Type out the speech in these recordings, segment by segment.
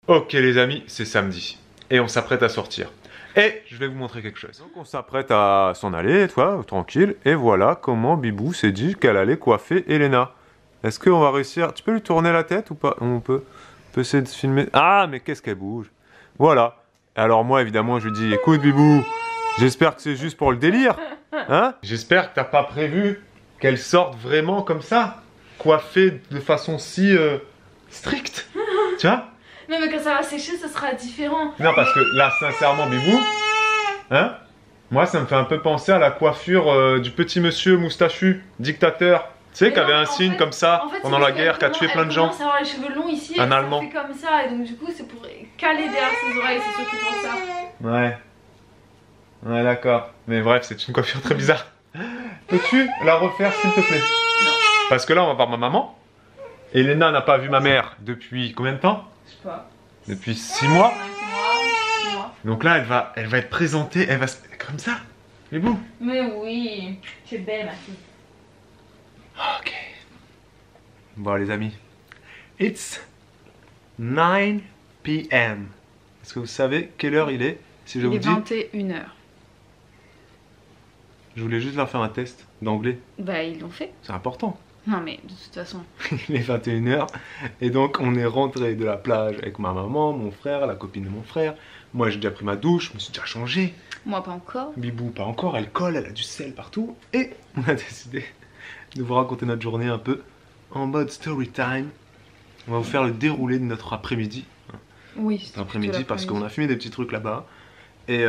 Ok les amis, c'est samedi. Et on s'apprête à sortir. Et je vais vous montrer quelque chose. Donc on s'apprête à s'en aller, toi, tranquille. Et voilà comment Bibou s'est dit qu'elle allait coiffer Elena. Est-ce qu'on va réussir? Tu peux lui tourner la tête ou pas? On peut essayer de filmer. Ah, mais qu'est-ce qu'elle bouge? Voilà. Alors moi, évidemment, je lui dis, écoute Bibou, j'espère que c'est juste pour le délire. Hein? J'espère que t'as pas prévu qu'elle sorte vraiment comme ça. Coiffée de façon si stricte. Tu vois? Non mais quand ça va sécher, ça sera différent. Non, parce que là, sincèrement, Bibou, hein, moi, ça me fait un peu penser à la coiffure du petit monsieur moustachu, dictateur. Tu sais, qui avait un signe comme ça pendant la guerre, qui a tué plein de gens. Elle commence à avoir les cheveux longs ici, un Allemand. Ça fait comme ça, et donc du coup, c'est pour caler derrière ses oreilles, c'est surtout pour ça. Ouais. Ouais, d'accord. Mais bref, c'est une coiffure très bizarre. Peux-tu la refaire, s'il te plaît? Non. Parce que là, on va voir ma maman. Elena n'a pas vu ma mère depuis combien de temps? Je sais pas. Depuis 6 mois. 6 mois. Donc là, elle va être présentée, elle va se... comme ça. Mais bon. Mais oui, tu es belle ma fille. Ok. Bon les amis. It's 9 p.m. Est-ce que vous savez quelle heure il est? Si je vous dis... 21h. Je voulais juste leur faire un test d'anglais. Bah ils l'ont fait. C'est important. Non mais de toute façon. Il est 21h. Et donc on est rentré de la plage avec ma maman, mon frère, la copine de mon frère. Moi j'ai déjà pris ma douche, je me suis déjà changé. Moi pas encore. Bibou pas encore, elle colle, elle a du sel partout. Et on a décidé de vous raconter notre journée un peu en mode story time. On va vous faire le déroulé de notre après-midi. Oui, c'est après-midi parce qu'on a fumé des petits trucs là-bas. Et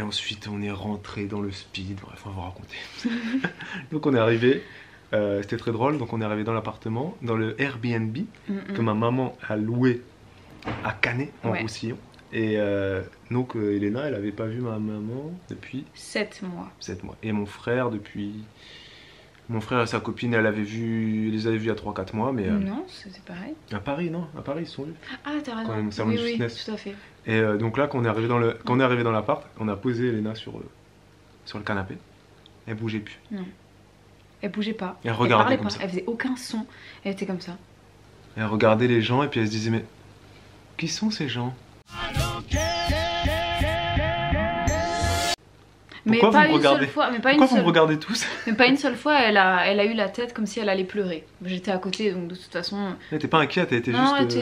ensuite on est rentré dans le speed. Bref, on va vous raconter. Donc on est arrivé. C'était très drôle, donc on est arrivé dans l'appartement, dans le Airbnb que ma maman a loué à Canet, en Roussillon. Et donc Elena, elle avait pas vu ma maman depuis 7 mois. 7 mois. Et mon frère depuis... Mon frère et sa copine, elle les avait vus il y a 3-4 mois, mais... Non, c'était pareil. À Paris, non? À Paris, ils sont vus. Ah, t'as raison. Quand même, oui, tout à fait. Et donc là, quand on est arrivé dans l'appart, on a posé Elena sur le canapé. Elle bougeait plus. Non. Elle bougeait pas. Elle regardait comme pas. ça. Elle faisait aucun son. Elle était comme ça. Elle regardait les gens et puis elle se disait, mais qui sont ces gens? Pourquoi vous me regardez? Pourquoi vous me regardez tous? Mais pas une seule fois, elle a eu la tête comme si elle allait pleurer. J'étais à côté, donc de toute façon... Elle était pas inquiète, elle était non, juste...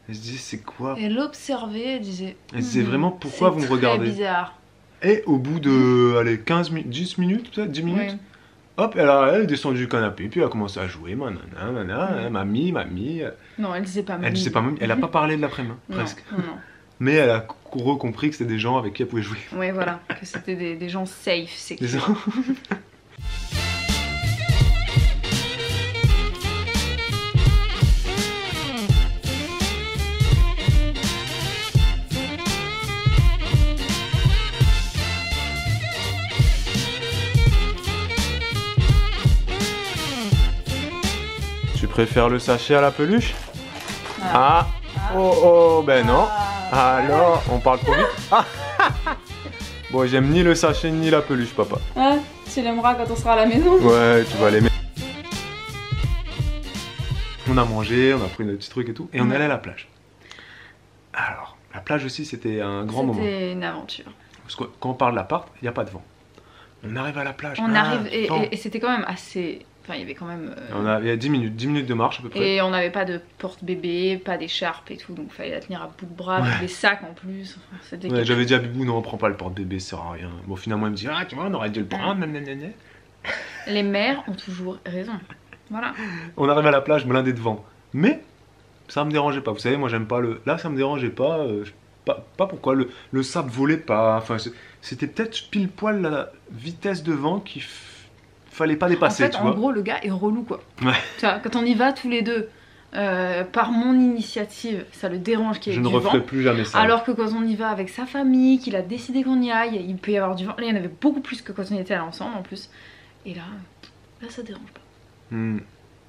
Elle se disait, c'est quoi? Elle observait, elle disait... Elle se disait vraiment, pourquoi vous me regardez? C'est bizarre. Et au bout de, allez, 10 minutes, peut-être 10 minutes, hop, elle est descendue du canapé, puis elle a commencé à jouer, mamie. Non, elle disait pas mamie. Elle disait pas mamie, elle a pas parlé de l'après-midi, presque. Non. Mais elle a recompris que c'était des gens avec qui elle pouvait jouer. Oui, voilà, que c'était des gens safe, c'est des gens... Tu préfères le sachet à la peluche? Oh, ben non. Alors, on parle trop vite. Bon, j'aime ni le sachet ni la peluche, papa. Tu l'aimeras quand on sera à la maison. Ouais, tu vas l'aimer. On a mangé, on a pris des petits trucs et tout, et on est allé à la plage. Alors, la plage aussi, c'était un grand moment. C'était une aventure. Parce que quand on parle de l'appart, il n'y a pas de vent. On arrive à la plage. On arrive, et c'était quand même assez... Enfin, il y avait quand même... Il y a 10 minutes de marche à peu près. Et on n'avait pas de porte-bébé, pas d'écharpe et tout, donc il fallait la tenir à bout de bras, avec des sacs en plus. Enfin, j'avais dit à Bibou, non, on prend pas le porte-bébé, ça sert à rien. Bon, finalement, elle me dit, ah, tu vois, on aurait dû le prendre, Les mères ont toujours raison. Voilà. On arrive à la plage blindé de vent. Mais ça me dérangeait pas. Vous savez, moi, j'aime pas le... Là, ça me dérangeait pas. Pas pourquoi. Le sable volait pas. Enfin, c'était peut-être pile poil la vitesse de vent qu'il fallait pas dépasser, tu vois. En gros, le gars est relou, quoi. Ouais. Tu vois, quand on y va tous les deux, par mon initiative, ça le dérange qu'il y ait du vent. Je ne referai plus jamais ça. Alors que quand on y va avec sa famille, qu'il a décidé qu'on y aille, il peut y avoir du vent. Là, il y en avait beaucoup plus que quand on était allés ensemble, en plus. Et là ça dérange pas.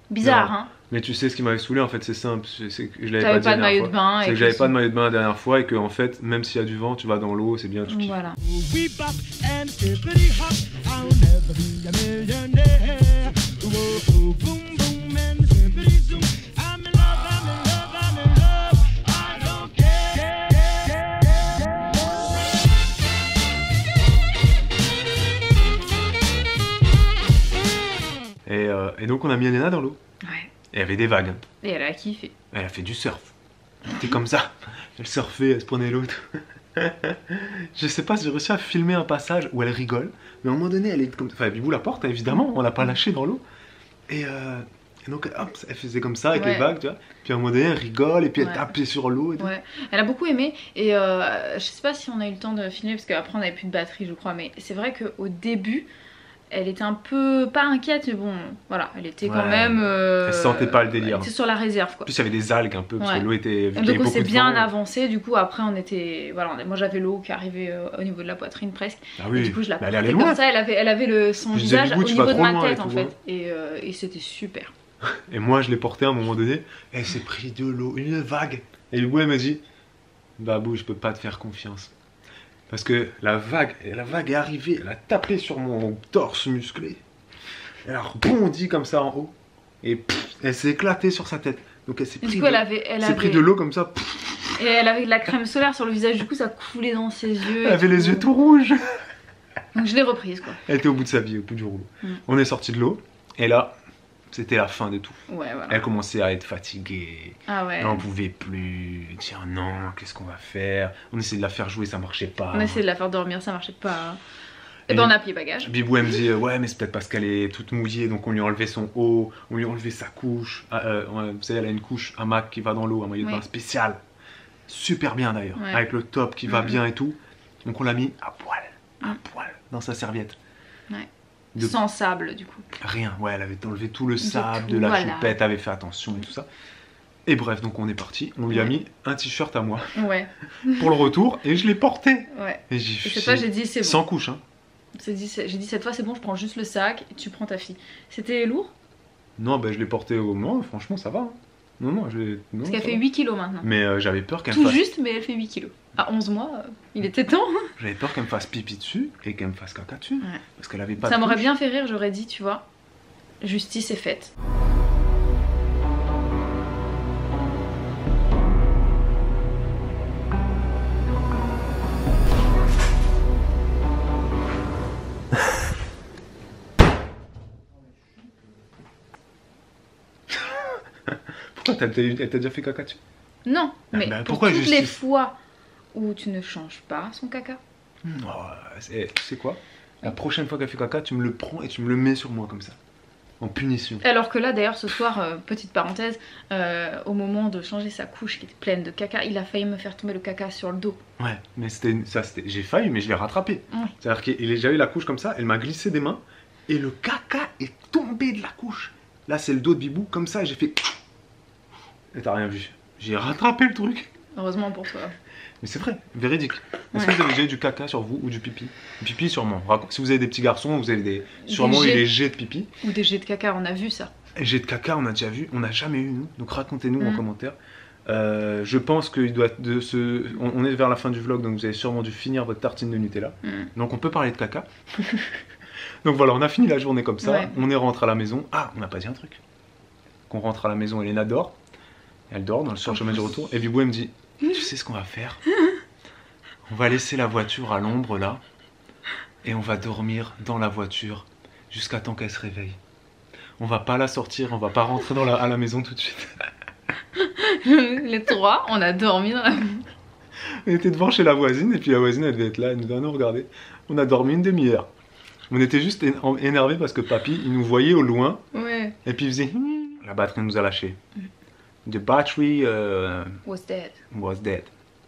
Bizarre, hein. Mais tu sais ce qui m'avait saoulé, en fait, c'est simple. C'est que je l'avais pas dit la dernière fois. C'est que j'avais pas de maillot de bain la dernière fois et que, en fait, même s'il y a du vent, tu vas dans l'eau, c'est bien, tu kiffes. Voilà. donc on a mis Elena dans l'eau. Ouais. Et il y avait des vagues. Et elle a kiffé. Elle a fait du surf. C'était comme ça. Elle surfait, elle se prenait l'autre. Je sais pas si j'ai réussi à filmer un passage où elle rigole. Mais à un moment donné, elle est comme... Enfin, Bibou la porte, évidemment. On l'a pas lâchée dans l'eau. Et donc, hop, elle faisait comme ça avec les vagues, tu vois. Puis à un moment donné, elle rigole et puis elle tapait sur l'eau. Ouais, elle a beaucoup aimé. Et je sais pas si on a eu le temps de filmer parce qu'après on avait plus de batterie, je crois. Mais c'est vrai qu'au début, elle était un peu, pas inquiète, mais bon, voilà, elle était quand même... elle sentait pas le délire. Elle était sur la réserve, quoi. En plus, il y avait des algues un peu, parce que l'eau était... Donc on s'est bien avancé, du coup, après on était... Voilà, moi j'avais l'eau qui arrivait au niveau de la poitrine presque. Ah oui, et du coup, je la portais elle comme ça, elle avait son visage au niveau de ma tête, en fait. Hein. Et c'était super. Et moi, je l'ai portée à un moment donné, elle s'est pris de l'eau, une vague. Et le elle m'a dit, Babou, je peux pas te faire confiance. Parce que la vague est arrivée, elle a tapé sur mon torse musclé. Elle a rebondi comme ça en haut. Et pff, elle s'est éclatée sur sa tête. Donc elle s'est pris, pris de l'eau comme ça. Et elle avait de la crème solaire sur le visage, du coup ça coulait dans ses yeux. Elle avait les yeux tout rouges. Donc je l'ai reprise, quoi. Elle était au bout de sa vie, au bout du rouleau. On est sorti de l'eau. Et là, c'était la fin de tout. Ouais, voilà. Elle commençait à être fatiguée. Ah ouais. Elle n'en pouvait plus. Dire non, qu'est-ce qu'on va faire? On essayait de la faire jouer, ça marchait pas. On essayait de la faire dormir, ça marchait pas. Et ben on a plié bagage. Bibou elle me dit ouais mais c'est peut-être parce qu'elle est toute mouillée, donc on lui a enlevé son haut, on lui a enlevé sa couche. Vous savez, elle a une couche hamac qui va dans l'eau, un maillot de bain spécial. Super bien d'ailleurs, avec le top qui va bien et tout. Donc on l'a mis à poil dans sa serviette. Ouais. Sans sable du coup. Rien, ouais, elle avait enlevé tout le sable de la choupette, elle avait fait attention et tout ça. Et bref, donc on est parti, on lui a mis un t-shirt à moi. Ouais. Pour le retour, et je l'ai porté. Ouais. Et cette fois j'ai dit c'est bon. Sans couche, hein. J'ai dit cette fois c'est bon, je prends juste le sac et tu prends ta fille. C'était lourd? Non, bah je l'ai porté au moment, franchement ça va. Hein. Non, parce qu'elle fait 8 kilos maintenant. Mais j'avais peur qu'elle me fasse... Tout juste, mais elle fait 8 kilos. À 11 mois, il était temps. J'avais peur qu'elle me fasse pipi dessus et qu'elle me fasse caca dessus. Ouais. Parce qu'elle avait pas ça m'aurait bien fait rire, j'aurais dit, tu vois, justice est faite. Pourquoi elle t'a déjà fait caca dessus? Non, mais pourquoi toutes les fois où tu ne changes pas son caca. C'est quoi? La prochaine fois qu'elle fait caca, tu me le prends et tu me le mets sur moi comme ça. En punition. Alors que là d'ailleurs ce soir, petite parenthèse, au moment de changer sa couche qui était pleine de caca, il a failli me faire tomber le caca sur le dos. Ouais, mais j'ai failli, mais je l'ai rattrapé. C'est-à-dire qu'il a déjà eu la couche comme ça, elle m'a glissé des mains et le caca est tombé de la couche. Là c'est le dos de Bibou, comme ça, j'ai fait... Et t'as rien vu. J'ai rattrapé le truc. Heureusement pour toi. Mais c'est vrai, véridique. Est-ce que vous avez déjà eu du caca sur vous ou du pipi? Du pipi sûrement. Si vous avez des petits garçons, vous avez sûrement eu des jets de pipi. Ou des jets de caca, on a vu ça. Les jets de caca, on a déjà vu, on n'a jamais eu nous. Donc racontez-nous en commentaire. Je pense qu'il doit on est vers la fin du vlog, donc vous avez sûrement dû finir votre tartine de Nutella. Donc on peut parler de caca. Donc voilà, on a fini la journée comme ça. On est rentré à la maison. Ah, on n'a pas dit un truc. Qu'on rentre à la maison, Elena dort. Elle dort dans le chemin du retour. Et Bibou elle me dit, tu sais ce qu'on va faire? On va laisser la voiture à l'ombre là. Et on va dormir dans la voiture jusqu'à temps qu'elle se réveille. On va pas la sortir, on va pas rentrer à la maison tout de suite. Les trois, on a dormi dans la maison. On était devant chez la voisine et puis la voisine elle devait être là, elle nous dit, non regardez. On a dormi une demi-heure. On était juste énervés parce que papy il nous voyait au loin. Ouais. Et puis il faisait, la batterie nous a lâché. The battery was dead.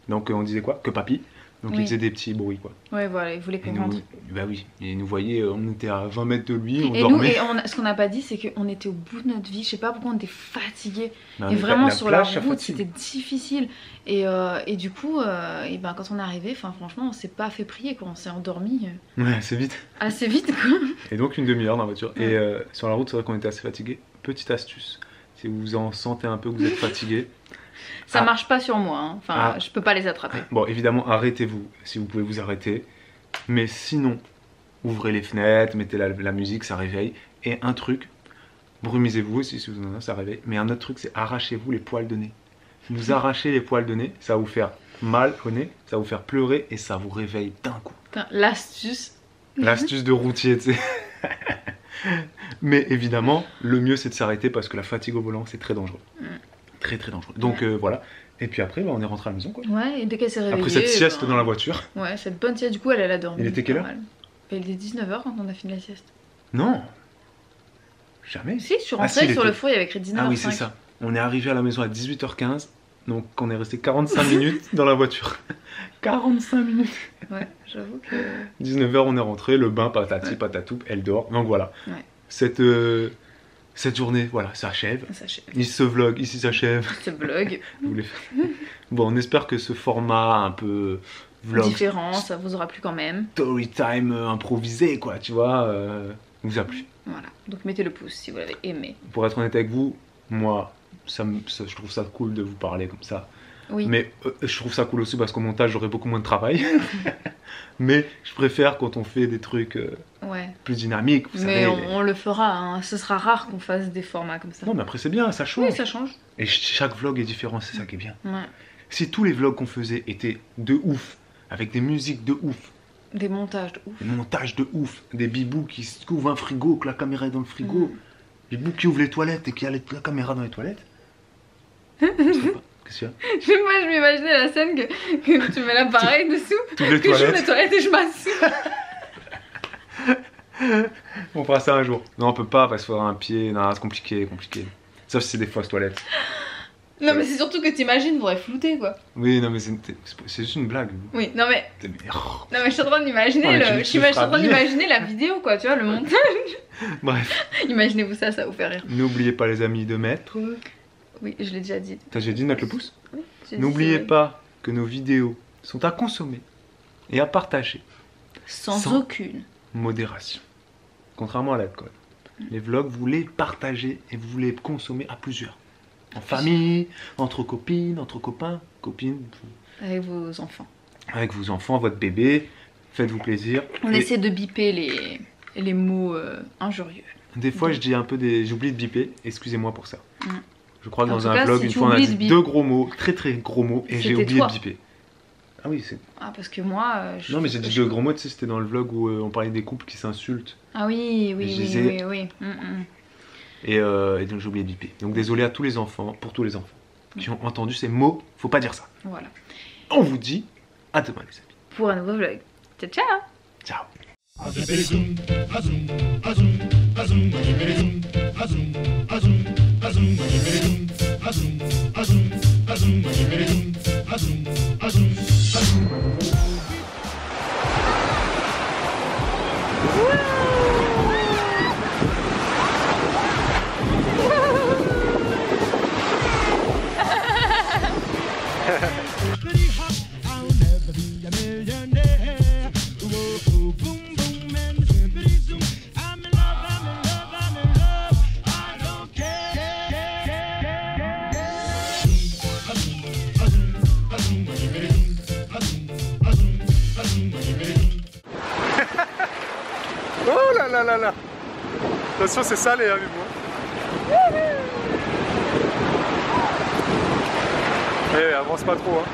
Donc on disait quoi? Que papy. Donc il faisait des petits bruits quoi. Ouais voilà, il voulait qu'on rentre. Bah oui, il nous voyait, on était à 20 mètres de lui, on et dormait. Ce qu'on n'a pas dit c'est qu'on était au bout de notre vie, je sais pas pourquoi on était fatigués. Et vraiment sur la route c'était difficile. Et du coup, quand on est arrivé, franchement on s'est pas fait prier quoi, on s'est endormi. Ouais, assez vite. Assez vite quoi. Et donc une demi-heure dans la voiture. Et sur la route c'est vrai qu'on était assez fatigués. Petite astuce. Si vous en sentez un peu que vous êtes fatigué. Ça marche pas sur moi, hein. Je peux pas les attraper. Bon, évidemment, arrêtez-vous si vous pouvez vous arrêter. Mais sinon, ouvrez les fenêtres, mettez la musique, ça réveille. Et un truc, brumisez-vous aussi si vous en avez, ça réveille. Mais un autre truc, c'est arrachez-vous les poils de nez. Vous arrachez les poils de nez, ça va vous faire mal au nez, ça va vous faire pleurer et ça vous réveille d'un coup. L'astuce. L'astuce de routier, tu sais. Mais évidemment, le mieux c'est de s'arrêter parce que la fatigue au volant c'est très dangereux. Très très dangereux. Donc voilà. Et puis après, on est rentré à la maison quoi. Ouais, et dès qu'elle s'est réveillée. Après cette sieste dans la voiture. Ouais, cette bonne sieste, du coup elle a dormi. Il était quelle heure? Il était 19h quand on a fini la sieste. Non. Jamais. Si, je suis rentrée sur le four, il y avait écrit 19h05. Ah oui, c'est ça. On est arrivé à la maison à 18h15. Donc on est resté 45 minutes dans la voiture. 45 minutes. Ouais, j'avoue que... 19h on est rentré, le bain patati patatou, elle dort. Donc voilà. Ouais. Cette journée, voilà, s'achève. Ce vlog ici s'achève. Ce vlog. Bon, on espère que ce format un peu vlog différent, ça vous aura plu quand même. Story time improvisé quoi, tu vois, vous a plu. Voilà, donc mettez le pouce si vous l'avez aimé. Pour être honnête avec vous, moi, je trouve ça cool de vous parler comme ça. Oui. Mais je trouve ça cool aussi parce qu'au montage j'aurai beaucoup moins de travail. Mais je préfère quand on fait des trucs plus dynamiques. Vous mais savez, on le fera, hein. Ce sera rare qu'on fasse des formats comme ça. Non mais après c'est bien, ça change. Oui, ça change. Et chaque vlog est différent, c'est ça qui est bien. Ouais. Si tous les vlogs qu'on faisait étaient de ouf, avec des musiques de ouf, des montages de ouf, des montages de ouf, des bibous qui ouvrent un frigo, que la caméra est dans le frigo, bibous qui ouvrent les toilettes et qui a la caméra dans les toilettes. Qu'est-ce qu'il y a? Moi je m'imaginais la scène que tu mets l'appareil dessous, que les je mets les toilettes et je m'assois. On fera ça un jour. Non on peut pas parce qu'il faudra un pied, non c'est compliqué. Sauf si c'est des fausses toilettes. Non mais c'est surtout que t'imagines, faudrait flouter quoi. Oui non mais c'est juste une blague. Oui non mais je suis en train d'imaginer la vidéo quoi, tu vois, le montage. Bref. Imaginez-vous ça va vous fait rire. N'oubliez pas les amis de mettre... Oui je l'ai déjà dit. T'as déjà dit de mettre le pouce? Oui. N'oubliez pas que nos vidéos sont à consommer et à partager. Sans aucune modération. Contrairement à l'alcool. Les vlogs vous les partagez et vous les consommez à plusieurs. En famille, entre copines, entre copains, copines. Avec vos enfants. Avec vos enfants, votre bébé. Faites-vous plaisir. On essaie de biper les mots injurieux. Des fois, je dis un peu j'oublie de biper. Excusez-moi pour ça. Je crois que dans un vlog, une fois, on a dit 2 gros mots, très gros mots, et j'ai oublié de biper. Ah oui, c'est... Ah parce que moi... non mais j'ai dit 2 gros mots, tu sais, c'était dans le vlog où on parlait des couples qui s'insultent. Ah oui. Et donc j'ai oublié de biper. Donc désolé à tous les enfants, pour tous les enfants qui ont entendu ces mots, faut pas dire ça. Voilà. On vous dit à demain les amis. Pour un nouveau vlog. Ciao. Ciao. Oh là là là là. Attention c'est salé hein, mais moi. Eh avance pas trop hein.